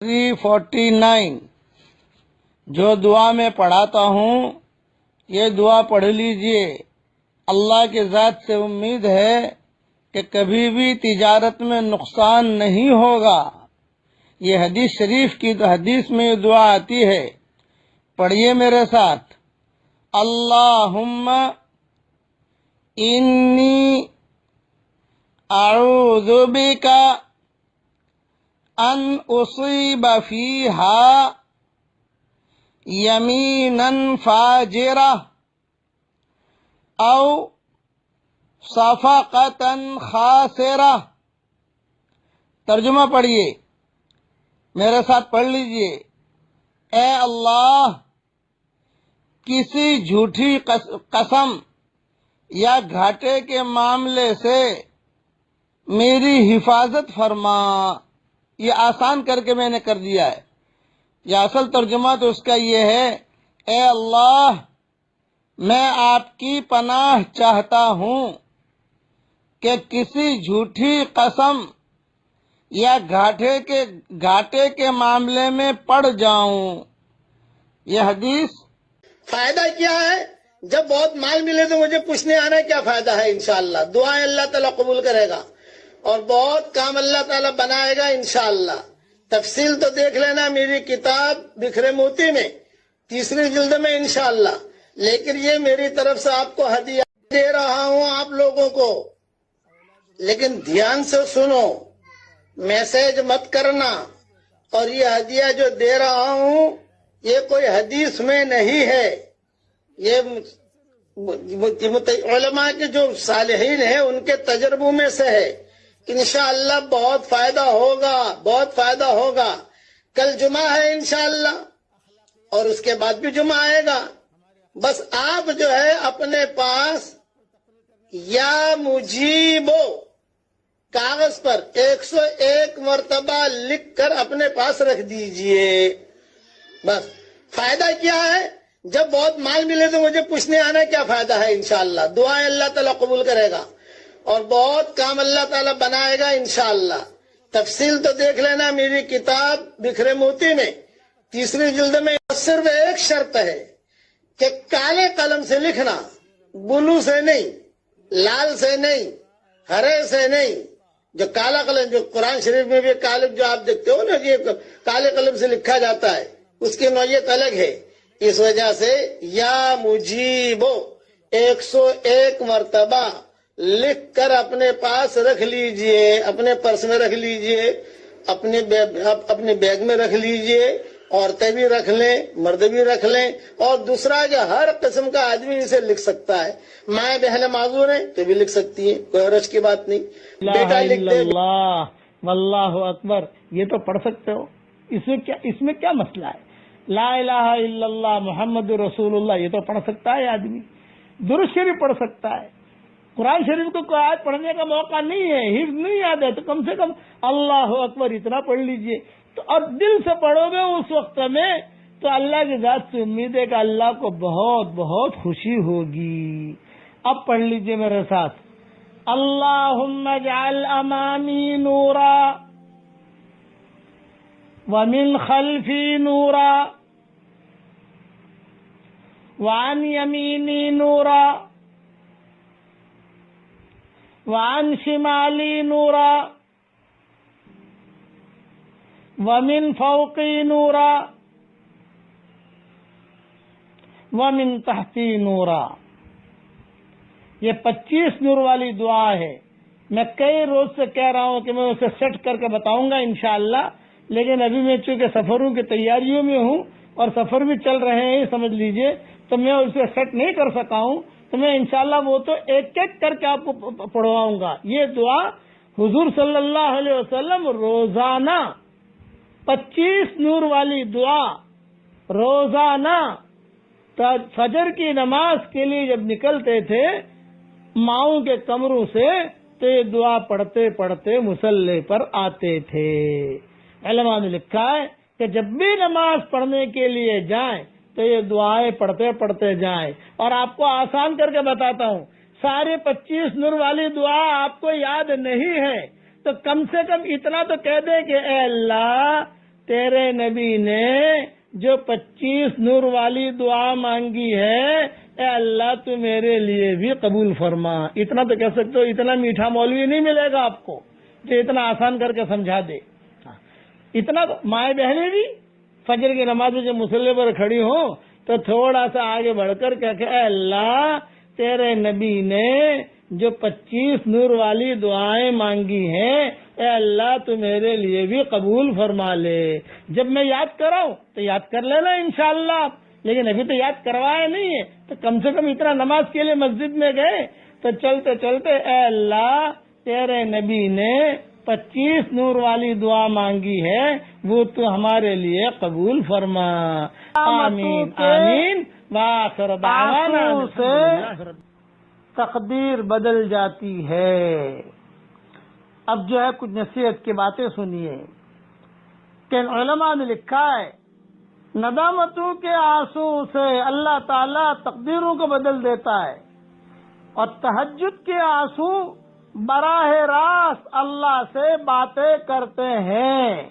349 جو دعا میں پڑھاتا ہوں یہ دعا پڑھ لیجئے۔ اللہ کے ذات سے امید ہے کہ کبھی بھی تجارت میں نقصان نہیں ہوگا۔ یہ حدیث شریف کی تو حدیث میں یہ دعا آتی ہے، پڑھیے میرے ساتھ۔ اللہم انی اعوذ بک ان اصیب فیہا یمینا فاجرہ او صفقتا خاسرہ۔ ترجمہ پڑھیے، میرے ساتھ پڑھ لیجئے۔ اے اللہ، کسی جھوٹی قسم یا گھاٹے کے معاملے سے میری حفاظت فرما۔ یہ آسان کر کے میں نے کر دیا ہے، یہ اصل ترجمہ تو اس کا یہ ہے، اے اللہ میں آپ کی پناہ چاہتا ہوں کہ کسی جھوٹی قسم یا گھاٹے کے معاملے میں پڑ جاؤں۔ یہ حدیث فائدہ کیا ہے؟ جب بہت مال ملے تو مجھے پوچھنے آنا کیا فائدہ ہے۔ انشاءاللہ دعائیں اللہ تعالیٰ قبول کرے گا اور بہت کام اللہ تعالیٰ بنائے گا انشاءاللہ۔ تفصیل تو دیکھ لینا میری کتاب بکھرے موتی میں 3 جلد میں انشاءاللہ، لیکن یہ میری طرف سے آپ کو ہدیہ دے رہا ہوں آپ لوگوں کو، لیکن دھیان سے سنو، میسج مت کرنا۔ اور یہ ہدیہ جو دے رہا ہوں یہ کوئی حدیث میں نہیں ہے، یہ علماء کے جو صالحین ہیں ان کے تجربوں میں سے ہے۔ انشاءاللہ بہت فائدہ ہوگا، بہت فائدہ ہوگا۔ کل جمعہ ہے انشاءاللہ اور اس کے بعد بھی جمعہ آئے گا۔ بس آپ جو ہے اپنے پاس یا مجیبو کاغذ پر 101 مرتبہ لکھ کر اپنے پاس رکھ دیجئے۔ بس فائدہ کیا ہے؟ جب بہت مال ملے تو مجھے پوچھنے آنا کیا فائدہ ہے۔ انشاءاللہ دعائیں اللہ تعالیٰ قبول کرے گا اور بہت کام اللہ تعالیٰ بنائے گا انشاءاللہ۔ تفصیل تو دیکھ لینا میری کتاب بکھرے موتی میں 3 جلد میں۔ صرف ایک شرط ہے کہ کالے قلم سے لکھنا، بلو سے نہیں، لال سے نہیں، ہرے سے نہیں۔ جو کالا قلم، جو قرآن شریف میں بھی کالے جو آپ دیکھتے ہو نا، یہ کالے قلم سے لکھا جاتا ہے، اس کی نوعیت الگ ہے۔ اس وجہ سے یا مجیبو 101 مرتبہ لکھ کر اپنے پاس رکھ لیجئے، اپنے پرس میں رکھ لیجئے، اپنے بیگ میں رکھ لیجئے۔ عورتیں بھی رکھ لیں، مرد بھی رکھ لیں۔ اور دوسرا جو ہر قسم کا آدمی اسے لکھ سکتا ہے، مائیں بہنیں معذور ہیں تو بھی لکھ سکتی ہیں، کوئی حرج کی بات نہیں۔ بیٹا لکھ دے۔ اللہ واللہ اکبر، یہ تو پڑھ سکتے ہو، اس میں کیا مسئلہ ہے؟ لا الہ الا اللہ محمد رسول اللہ، یہ تو پڑھ سکتا ہے آدمی۔ درود شریف پڑھ سکتا ہے۔ قرآن شریف کو کوئی آیت پڑھنے کا موقع نہیں ہے، حفظ نہیں یاد ہے، تو کم سے کم اللہ اکبر اتنا پڑھ لیجئے۔ تو اور دل سے پڑھو گے اس وقت میں تو اللہ کی ذات سے امید ہے کہ اللہ کو بہت بہت خوشی ہوگی۔ اب پڑھ لیجئے میرے ساتھ۔ اللہم اجعل امامی نورا ومن خلفی نورا وعن یمینی نورا وعن شمالی نورا ومن فوقی نورا ومن تحتی نورا۔ یہ 25 نور والی دعا ہے۔ میں کئی روز سے کہہ رہا ہوں کہ میں اسے سیٹ کر کے بتاؤں گا انشاءاللہ، لیکن ابھی میں چونکہ سفروں کی تیاریوں میں ہوں اور سفر بھی چل رہے ہیں سمجھ لیجئے، تو میں اسے سیٹ نہیں کر سکا ہوں، تو میں انشاءاللہ وہ تو ایک ایک کر کے آپ کو پڑھواؤں گا۔ یہ دعا حضور صلی اللہ علیہ وسلم روزانہ 25 نور والی دعا روزانہ فجر کی نماز کے لیے جب نکلتے تھے ماؤں کے کمروں سے تو یہ دعا پڑھتے پڑھتے مصلی پر آتے تھے۔ علماء نے لکھا ہے کہ جب بھی نماز پڑھنے کے لیے جائیں تو یہ دعائیں پڑھتے پڑھتے جائیں۔ اور آپ کو آسان کر کے بتاتا ہوں، سارے 25 نور والی دعا آپ کو یاد نہیں ہے تو کم سے کم اتنا تو کہہ دیں کہ اے اللہ تیرے نبی نے جو 25 نور والی دعا مانگی ہے، اے اللہ تو میرے لیے بھی قبول فرما. اتنا تو کہہ سکتے ہو، اتنا میٹھا مولوی نہیں ملے گا آپ کو جو اتنا آسان کر کے سمجھا دے. اتنا تو مائیں بہنیں بھی فجر کی نماز میں جب مصلی پر کھڑی ہوں تو تھوڑا سا آگے بڑھ کر کہ اے اللہ تیرے نبی نے جو 25 نور والی دعائیں مانگی ہیں، اے اللہ تو میرے لیے بھی قبول فرما لے. جب میں یاد کراؤں تو یاد کر لینا انشاءاللہ، لیکن ابھی تو یاد کروایا نہیں ہے تو کم سے کم اتنا نماز کے لیے مسجد میں گئے تو چلتے چلتے اے اللہ تیرے نبی نے 25 نور والی دعا مانگی ہے، وہ تو ہمارے لیے قبول فرما. آمین آمین. وآخر دعوانا سے تقدیر بدل جاتی ہے. اب جو ہے کچھ نصیحت کی باتیں سنیے کہ علماء نے لکھا ہے ندامتوں کے آنسو سے اللہ تعالیٰ تقدیروں کو بدل دیتا ہے، اور تہجد کے آنسو براہ راست اللہ سے باتیں کرتے ہیں.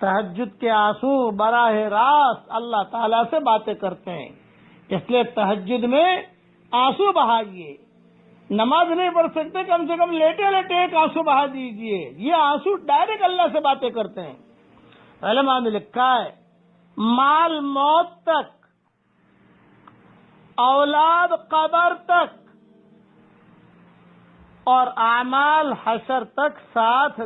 تہجد کے آنسو براہ راست اللہ تعالیٰ سے باتیں کرتے ہیں. اس لیے تہجد میں آنسو بہائیے. نماز نہیں پڑھ سکتے، کم سے کم لیٹے لیٹے ایک آنسو بہا دیجئے. یہ آنسو ڈائریکٹ اللہ سے باتیں کرتے ہیں. علماء نے لکھا ہے مال موت تک، اولاد قبر تک، اور اعمال حشر تک ساتھ